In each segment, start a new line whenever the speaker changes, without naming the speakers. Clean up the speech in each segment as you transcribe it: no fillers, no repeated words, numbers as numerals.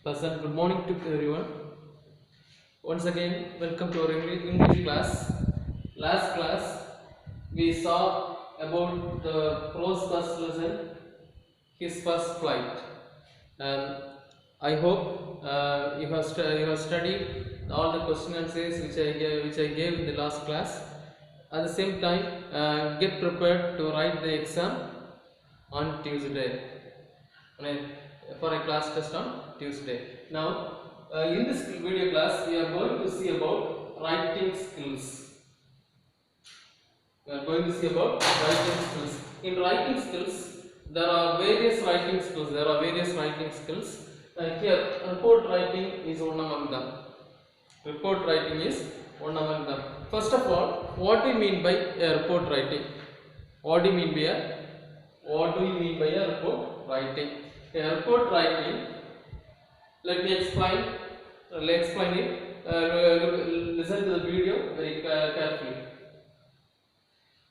Pleasant good morning to everyone. Once again, welcome to our English class. Last class, we saw about the prose first lesson, his first flight. Um, I hope you have studied all the question answers which I gave in the last class. At the same time, get prepared to write the exam on Tuesday. For a class test on Tuesday. Now, in this video class, we are going to see about writing skills. We are going to see about writing skills. In writing skills, there are various writing skills. Here, report writing is one among them. Report writing is one among them. First of all, what do you mean by a report writing? What do you mean by a report writing? A report writing. Let me explain. It. Listen to the video very carefully.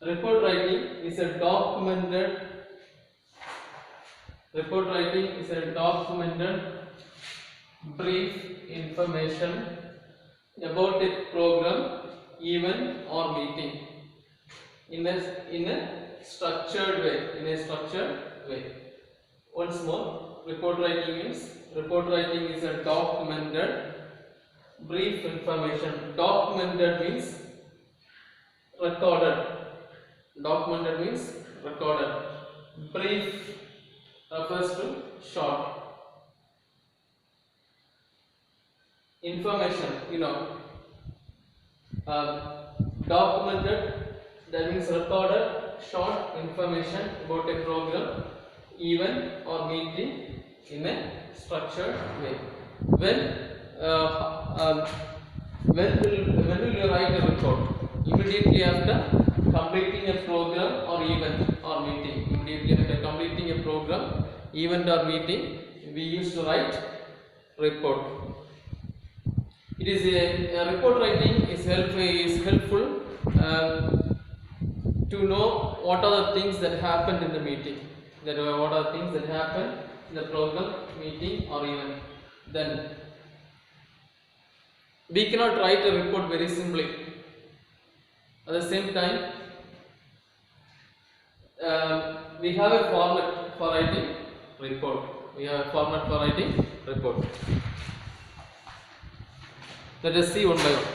Report writing is a documented. Brief information about a program, event, or meeting in a structured way. Once more, report writing is a documented brief information. Documented means recorded. Brief refers to short. Information, documented, that means recorded short information about a program, event, or meeting in a structured way. When will you write a report? Immediately after completing a program or event or meeting. We used to write report. It is a report writing is helpful to know what are the things that happened in the meeting. What are the things that happened in the program, meeting, or event. Then we cannot write a report very simply. At the same time, we have a format for writing report. Let us see one by one.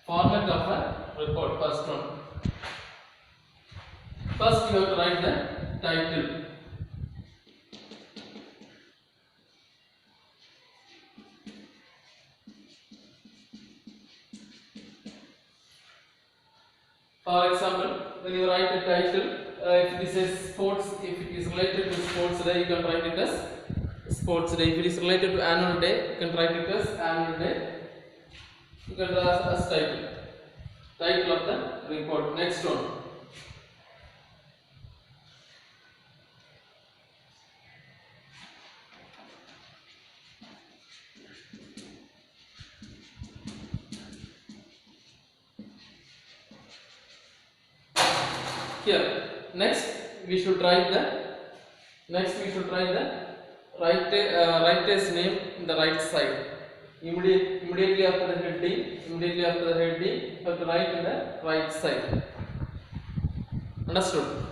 Format of a report. First one. First, you have to write the title. For example, when you write a title, if this is sports, if it is related to sports day, you can write it as sports day. If it is related to annual day, you can write it as annual day. You can write as title of the report. Next one. Here, next we should write the writer's name in the right side. Immediately after the heading, you have to write in the right side. Understood?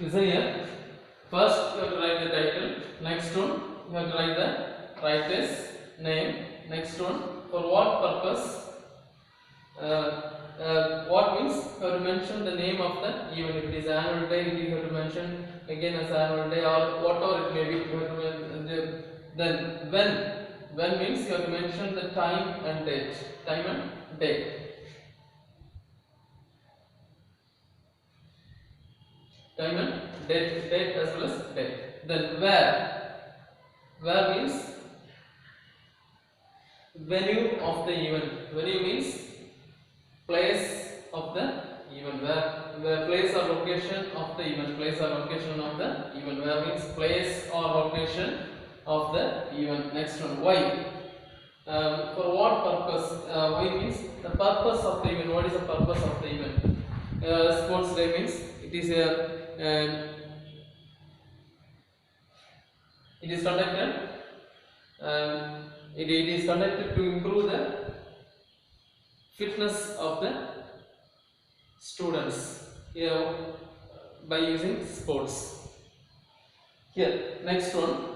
Listen here. First, you have to write the title. Next one, you have to write the writer's name. Next one, for what purpose? What means you have to mention the name of the event. If it is annual day, you have to mention again as annual day or whatever it may be. You have to then when means you have to mention the time and date. Time and date. Time and date as well as date. Then where means venue of the event. Venue means place of the event. Where place or location of the event. Place or location of the event. Where means place or location of the event. Next one, why? For what purpose? Why means the purpose of the event. What is the purpose of the event? Sports day means it is it is conducted. It is conducted to improve the fitness of the students by using sports. Here, next one.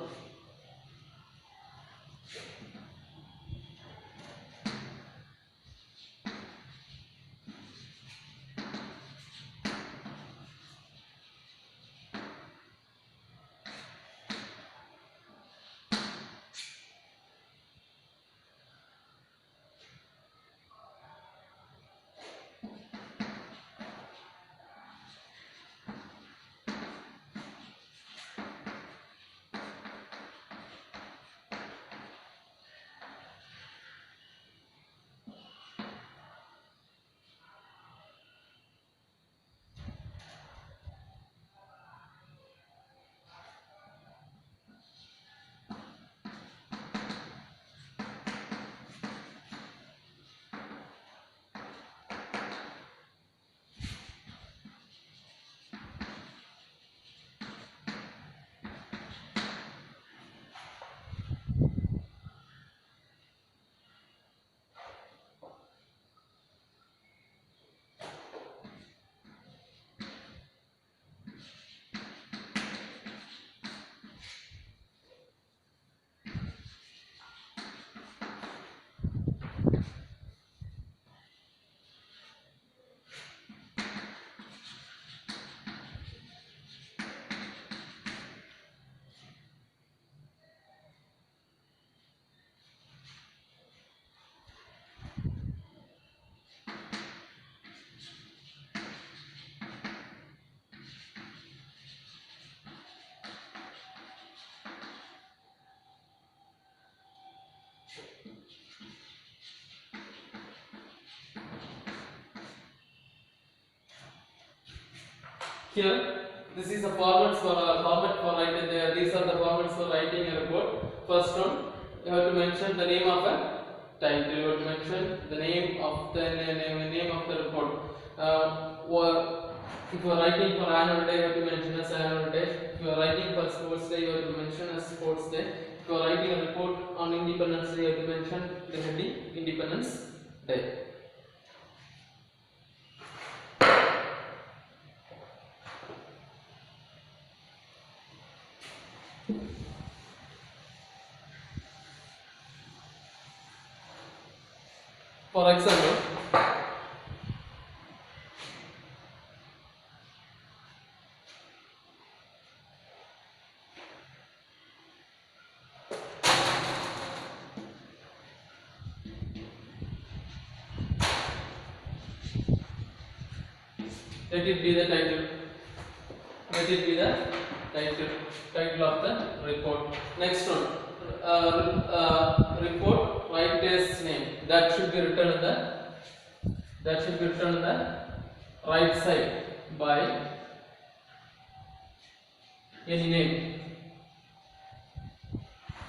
Here, this is a format for writing. These are the formats for writing a report. First one, you have to mention the name of a title. You have to mention the name of the report. If you are writing for annual day, you have to mention as annual day. If you are writing for sports day, you have to mention as sports day. If you are writing a report on Independence Day, you have to mention the heading Independence Day. For example, let it be the title. Let it be the title of the report. Next one, report writer's name. That should be written in the right side by any name.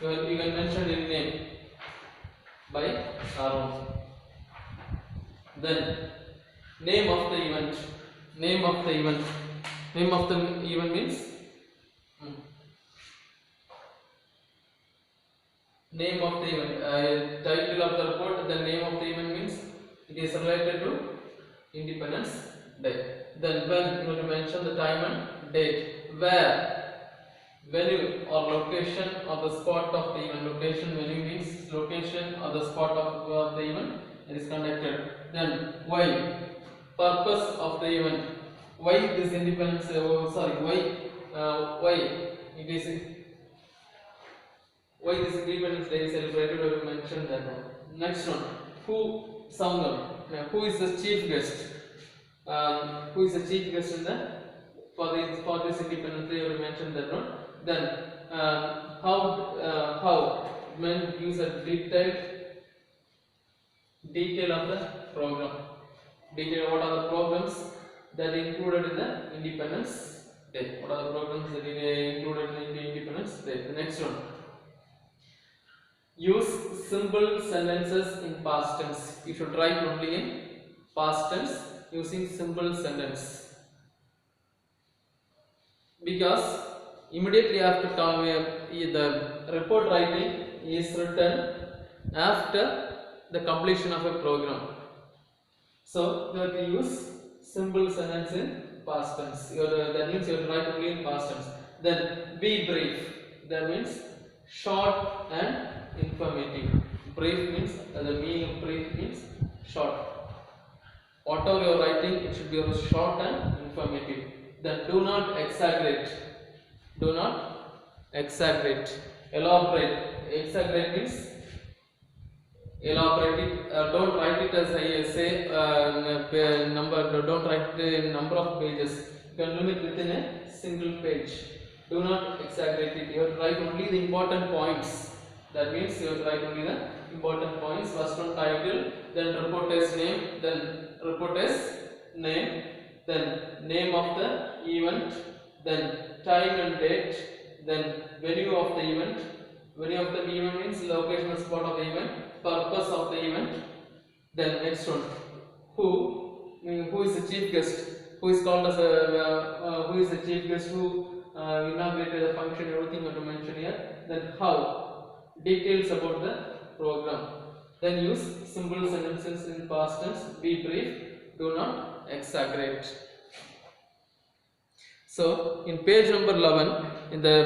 You can mention any name by arrow. Then name of the event. Name of the event means name of the event. Title of the report. The name of the event means it is related to Independence Day. Then when you have to mention the time and date, where, venue or location or the spot of the event. Location, venue means location or the spot of the event that is conducted. Then why, purpose of the event. Why this independence? Why it is? Why this Independence Day is celebrated? I will mention that one. Next one, who sung them? Who is the chief guest? Who is the chief guest in the for this Independence Day? I will mention that one. Then how men use a detail of the program. Detail what are the programs that are included in the Independence Day? What are the programs that are included in the Independence Day? The next one. Use simple sentences in past tense. You should write only in past tense using simple sentence. Because immediately after the report writing is written after the completion of a program. So you have to use simple sentence in past tense. That means you have to write only in past tense. Then be brief. That means short and informative. Brief means the meaning of brief means short. Whatever you are writing, it should be short and informative. Then do not exaggerate. Do not exaggerate. Elaborate. Exaggerate means elaborate it. Don't write it as I say number. Don't write the number of pages. You can limit within a single page. Do not exaggerate it. You have to write only the important points. That means you have to write only the important points. First one title, then reporter's name, then reporter's name, then name of the event, then time and date, then venue of the event. Venue of the event means location and spot of the event, purpose of the event. Then next one, who is the chief guest? Who is called as who is the chief guest? Who inaugurated the function? Everything you have to mention here. Then how? Details about the program. Then use simple sentences in past tense. Be brief. Do not exaggerate. So in page number 11 in the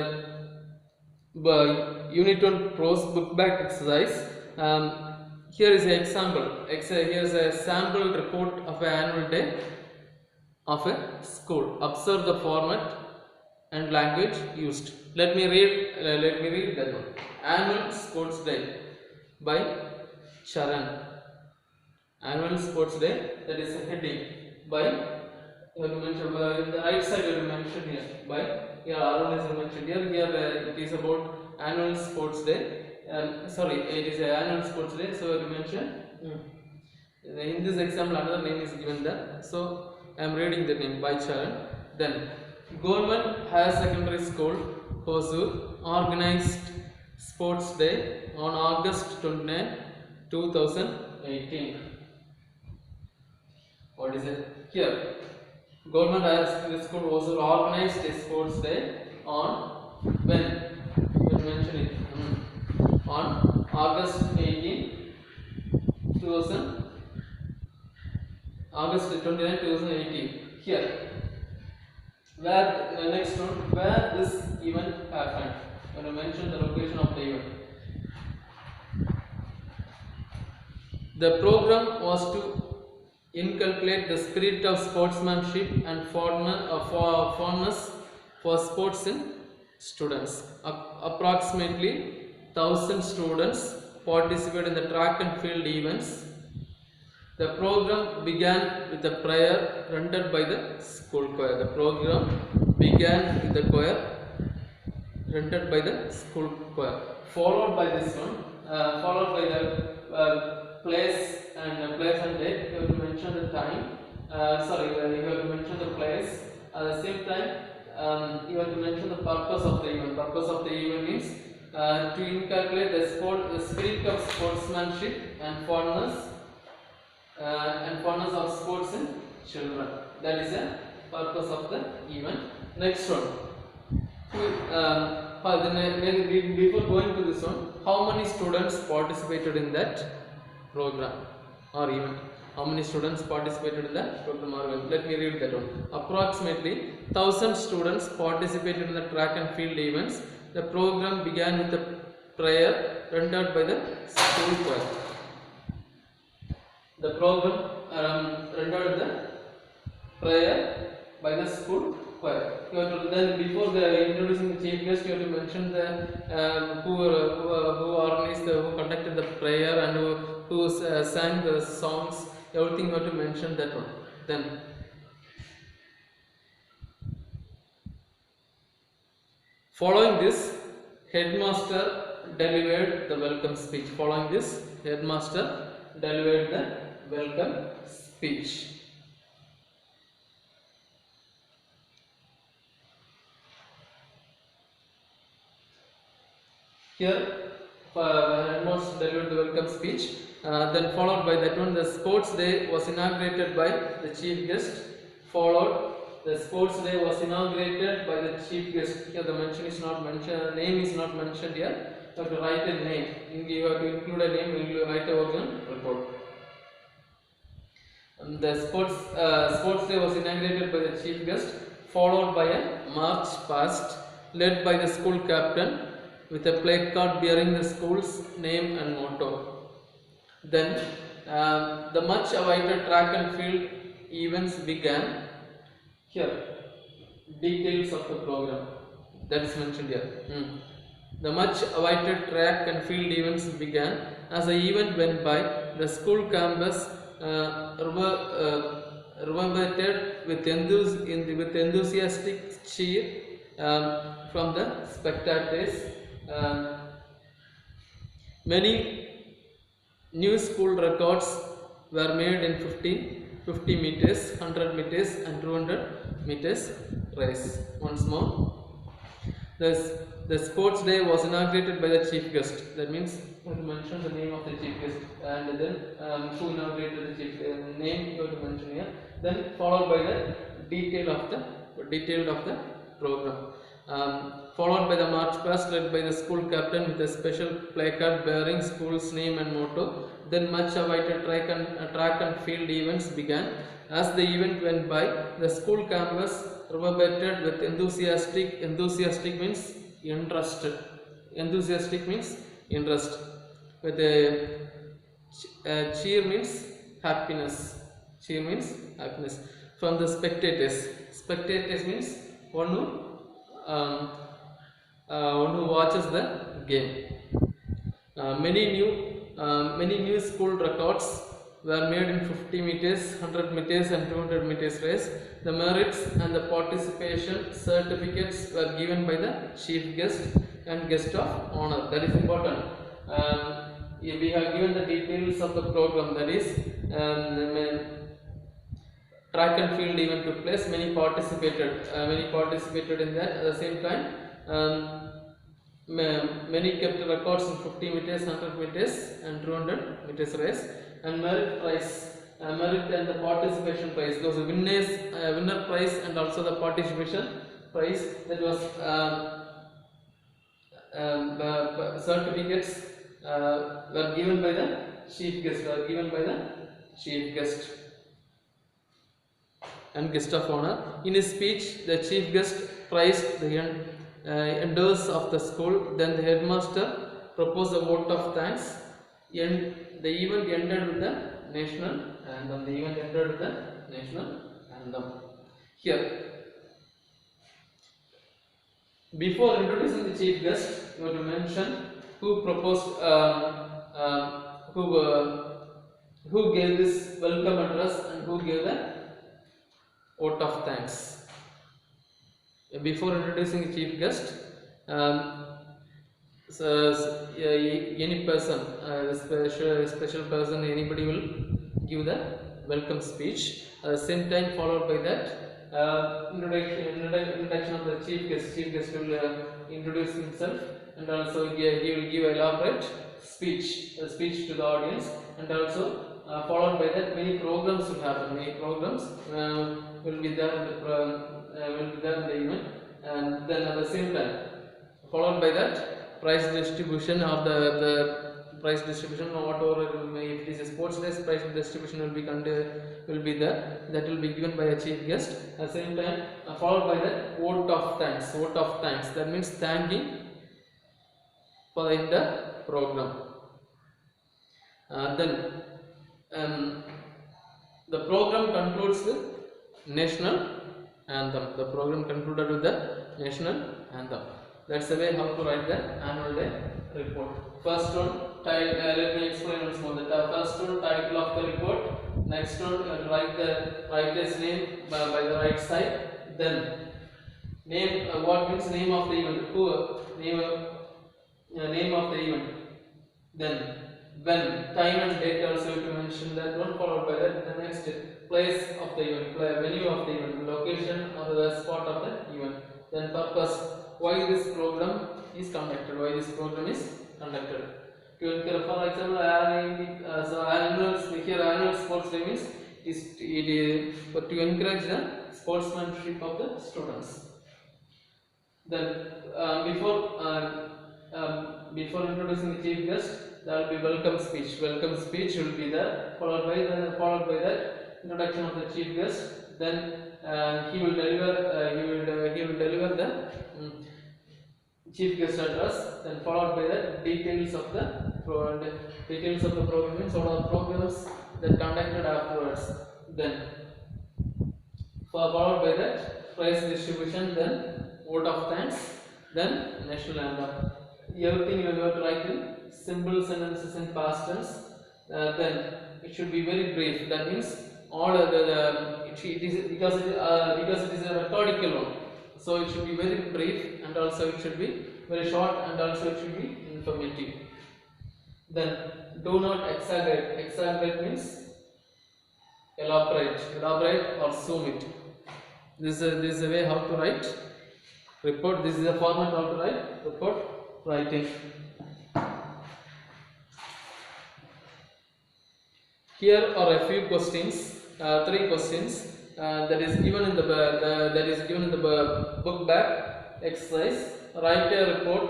Unit 1 prose book back exercise, here is an example. Here is a sample report of an annual day of a school. Observe the format and language used. Let me read that one. Annual Sports Day by Charan. Annual Sports Day, that is a heading by, you have to mention in the right side you have to mention here by, Arun is mentioned here. Here it is about Annual Sports Day. It is an Annual Sports Day, so you have to mention. In this example another name is given there, so I am reading the name by Charan. Then Government Higher Secondary School Hosur organized Sports Day on August 29, 2018. What is it? Here, Government Higher Secondary School Hosur organized a Sports Day on when? You mention it. On August 18, 2000. August 29, 2018. Here. Where next one, where this event happened. I'm going to mention the location of the event. The program was to inculcate the spirit of sportsmanship and fondness for sports in students. Approximately 1,000 students participated in the track and field events. The program began with a prayer rendered by the school choir. The program began with the choir rendered by the school choir. Followed by this one, followed by the place and date. You have to mention the time. You have to mention the place. At the same time, you have to mention the purpose of the event. Purpose of the event is to inculcate the spirit of sportsmanship and fondness of sports in children. That is the purpose of the event. Next one. Before going to this one, how many students participated in that program or event? how many students participated in the program are given. Let me read that one. Approximately 1,000 students participated in the track and field events. The program began with a prayer rendered by the school choir. The program rendered the prayer by the school choir. You have to, then before the introducing the chief guest, you have to mention the who organized who conducted the prayer and who sang the songs. Everything you have to mention that one. Then following this, headmaster delivered the welcome speech. Following this, headmaster delivered the welcome speech. Here, headmaster delivered the welcome speech. Then followed by that one, the sports day was inaugurated by the chief guest. Followed, the sports day was inaugurated by the chief guest. Here the mention is not mentioned, name is not mentioned here. You have to write a name. You have to include a name. You will write a original report. The sports day was inaugurated by the chief guest, followed by a march past led by the school captain with a placard bearing the school's name and motto. Then the much awaited track and field events began. Here, details of the program that is mentioned here. The much awaited track and field events began. As the event went by, the school campus reverberated with enthusiastic cheer from the spectators. Many new school records were made in 50 meters, 100 meters and 200 meters race. Once more, the sports day was inaugurated by the chief guest. That means you have to mention the name of the chief guest and then who inaugurated the chief name you have to mention here. Then followed by the detail of the program. Followed by the march past led by the school captain with a special placard bearing school's name and motto. Then much awaited track and field events began. As the event went by, the school campus reverberated with enthusiastic means interest. Enthusiastic means interest. With a cheer means happiness. Cheer means happiness. From the spectators. Spectators means one who watches the game. Many new school records were made in 50 meters, 100 meters and 200 meters race. The merits and the participation certificates were given by the chief guest and guest of honor. That is important. We have given the details of the program. That is track and field event took place. Many participated in that. At the same time, many kept records in 50 meters, 100 meters and 200 meters race. And merit prize, merit and the participation prize, those winner prize and also the participation prize, that was certificates were given by the chief guest and guest of honor. In his speech, the chief guest praised the endowers of the school. Then the headmaster proposed a vote of thanks. The event ended with the national anthem. Here, before introducing the chief guest, you have to mention who proposed, who gave this welcome address and who gave the vote of thanks. Before introducing the chief guest, any person, special person, anybody will give the welcome speech. At the same time, followed by that, introduction of the chief guest. Chief guest will introduce himself and also he will give elaborate speech to the audience, and also followed by that many programs will happen. Many programs will be there in the event, and then at the same time, followed by that, prize distribution or prize distribution or whatever if it is a sports day, prize distribution will be there, that will be given by a chief guest. At the same time followed by the vote of thanks, that means thanking for the entire program. Then the program concludes with national anthem. The program concluded with the national anthem. That's the way how to write the annual day report. First one, let me explain once more. The first one, title of the report. Next one, write the writer's name by the right side. Then name, what means name of the event? Who, name of the event. Then when, time and date also to mention that one, followed by that the next place of the event, venue of the event, location or the spot of the event. Then purpose, why this program is conducted, to encourage, for example, annual sports day means it is to encourage the sportsmanship of the students. Then before introducing the chief guest, there will be welcome speech. Welcome speech will be there, followed by that introduction of the chief guest. Then he will deliver the chief guest address. Then followed by that details of the program means what are the programs that conducted afterwards. Then followed by that prize distribution. Then vote of thanks. Then national anthem. Everything you have to write in simple sentences in past tense. Then it should be very brief. That means all it is because it is a rhetorical one, so it should be very brief, and also it should be very short, and also it should be informative. Then do not exaggerate. Exaggerate means elaborate or zoom it. This is the way how to write report. This is the format how to write report writing. Here are a few questions, 3 questions that is given in the book back exercise. Write a report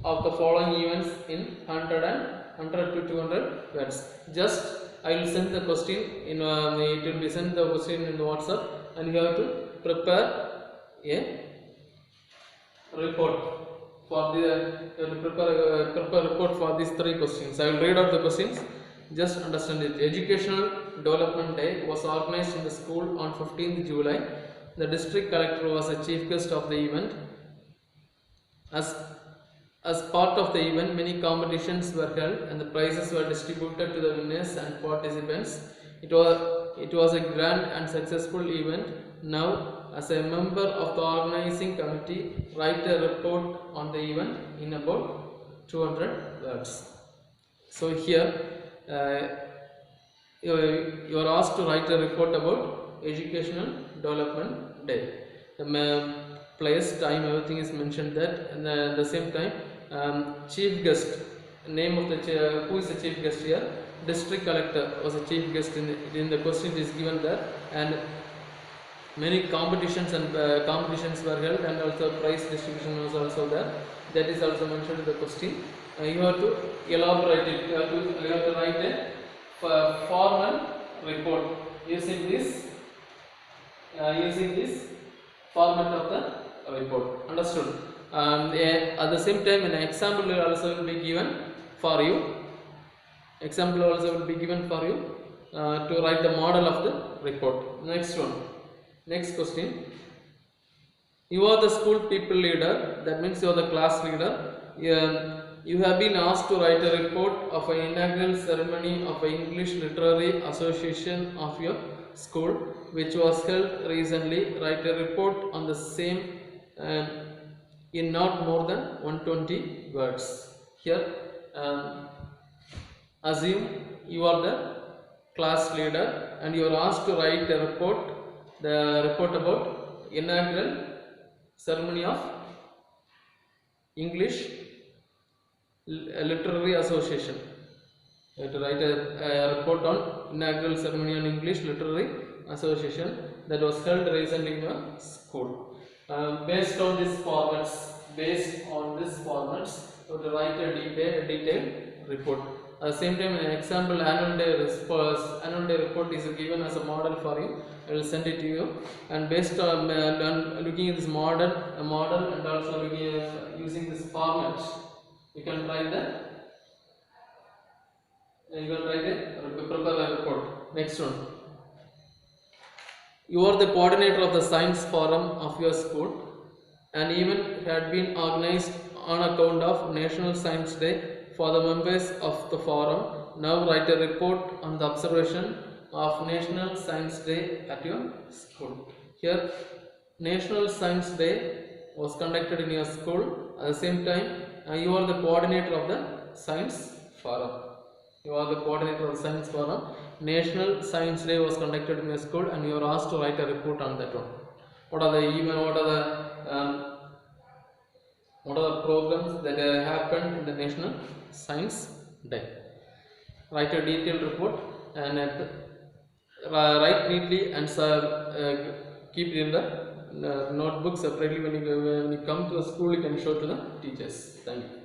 of the following events in 100 to 200 words. Just I will send the question in it will be sent the question in the WhatsApp, and you have to prepare a report for prepare a report for these 3 questions. I will read out the questions. Just understand it. Educational Development Day was organized in the school on 15th July. The district collector was the chief guest of the event. As part of the event, many competitions were held and the prizes were distributed to the winners and participants. It was a grand and successful event. Now, as a member of the organizing committee, write a report on the event in about 200 words. So here you are asked to write a report about Educational Development Day. The place, time, everything is mentioned that, and at the same time chief guest, name of the who is the chief guest here? District collector was a chief guest in the question is given there, and many competitions were held, and also prize distribution was also there. That is also mentioned in the question. You have to elaborate it. You have to write a formal report using this format of the report. Understood? At the same time, an example also will be given for you. Example also will be given for you to write the model of the report. Next one. Next question. You are the school people leader. That means you are the class leader. You have been asked to write a report of an inaugural ceremony of an English Literary Association of your school, which was held recently. Write a report on the same in not more than 120 words. Here, assume you are the class leader and you are asked to write a report. The report about inaugural ceremony of English Literary Association. You have to write a report on inaugural ceremony on English Literary Association that was held recently in your school. Based on these formats, you have to write a detailed report. At the same time, an example annual day report is given as a model for you. I will send it to you, and based on looking at this model and also looking at using this format, you can write prepare a report. Next one. You are the coordinator of the science forum of your school. An event had been organized on account of National Science Day for the members of the forum. Now write a report on the observation of National Science Day at your school. Here, National Science Day was conducted in your school. At the same time, you are the coordinator of the science forum. You are the coordinator of the science forum. National Science Day was conducted in your school, and you are asked to write a report on that one. What are the programs that happened in the National Science Day? Write a detailed report and write neatly and keep it in the notebook separately. When you come to the school, you can show to the teachers. Thank you.